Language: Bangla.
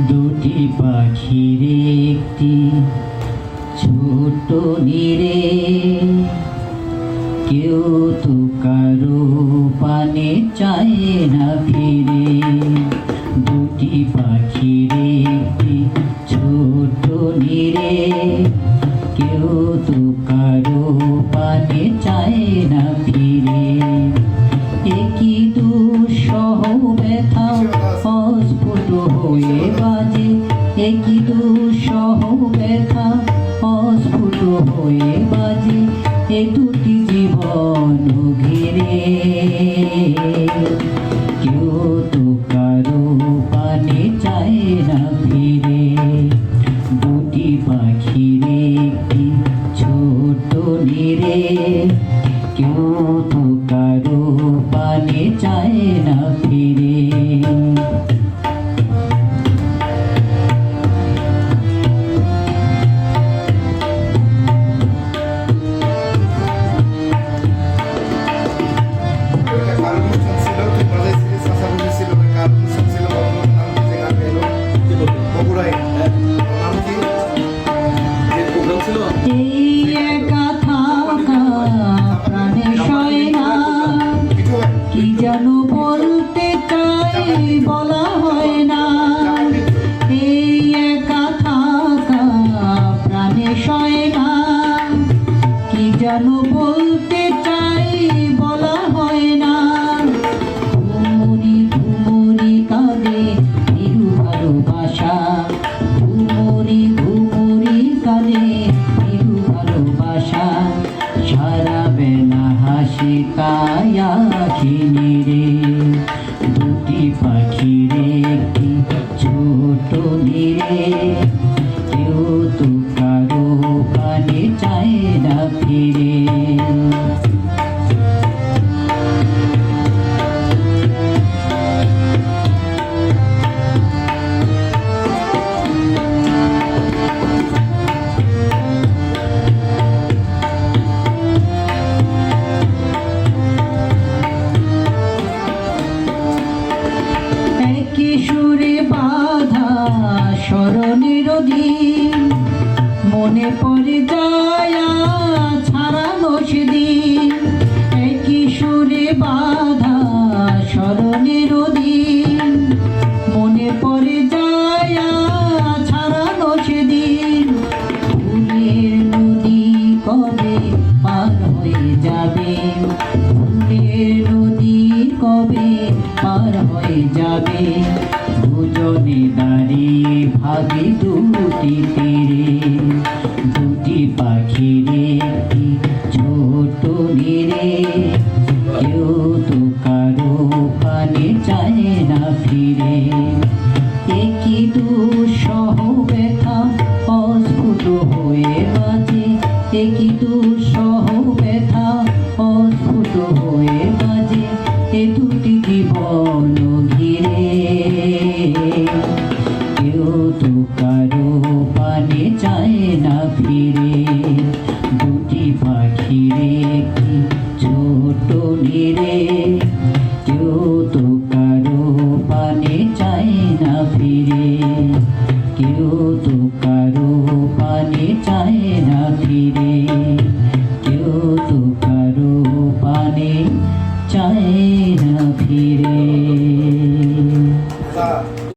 দুটি পাখির একটি ছোট নীড়ে, কেউ তো কারো পানে চায় না ফিরে। দুটি পাখির একটি ছোট নীড়ে, কেউ তো কারো পানে চায় না ফিরে। একই দুঃসহ ব্যথা অস্ফুট হয়ে বাজে, একই দুঃসহ ব্যথা অস্ফুট হয়ে বাজে এ দুটি জীবন ঘিরে। কেউ তো কারো পানে চায় না ফিরে। দুটি পাখির একটি ছোট নীড়ে, কেউ তো কারো পানে চায় না ফিরে। কি যেন বলতে চাই বলা হয় না, এই একা থাকা প্রাণে সয় না। কি যেন বলতে চাই বলা হয় না। ঘুমুরি ঘুমুরি কাঁদে নিরু ভালোবাসা, ঘুমুরি ঘুমুরি কাঁদে নিরু ভালোবাসা। সারা বেলা হাসি কায়া রে। দুটি পাখির একটি ছোট নীড়ে, কেউ তো কারো পানে চায় না ফিরে। কিশোরে বাধা স্মরণের দিন, মনে পড়ে যায় ছাড়ানো সেদিন। কিশোরে বাধা স্মরণের দিন, মনে পড়ে যায় ছাড়ানো সেদিন। ফুলের নদী কবে পার হয়ে যাবে, ফুলের নদী কবে পার হয়ে যাবে। দুজনে দাঁড়িয়ে ভাবি দুটি তীরে। দুটি পাখির একটি ছোট নীড়ে, কেউ তো কারো পানে চায় না ফিরে। একই দুঃসহ ব্যথা অস্ফুট হয়ে বাজে, একই দুঃসহ ব্যথা অস্ফুট হয়ে বাজে এ দুটি জীবন ঘিরে। কেউ তো কারো পানে চায় না ফিরে। দুটি পাখির একটি ছোট নীড়ে, কেউ তো কারো পানে চায় না ফিরে। কেউ তো কারো পানে চায় না ফিরে। কেউ তো কারো পানে চায় না ফিরে।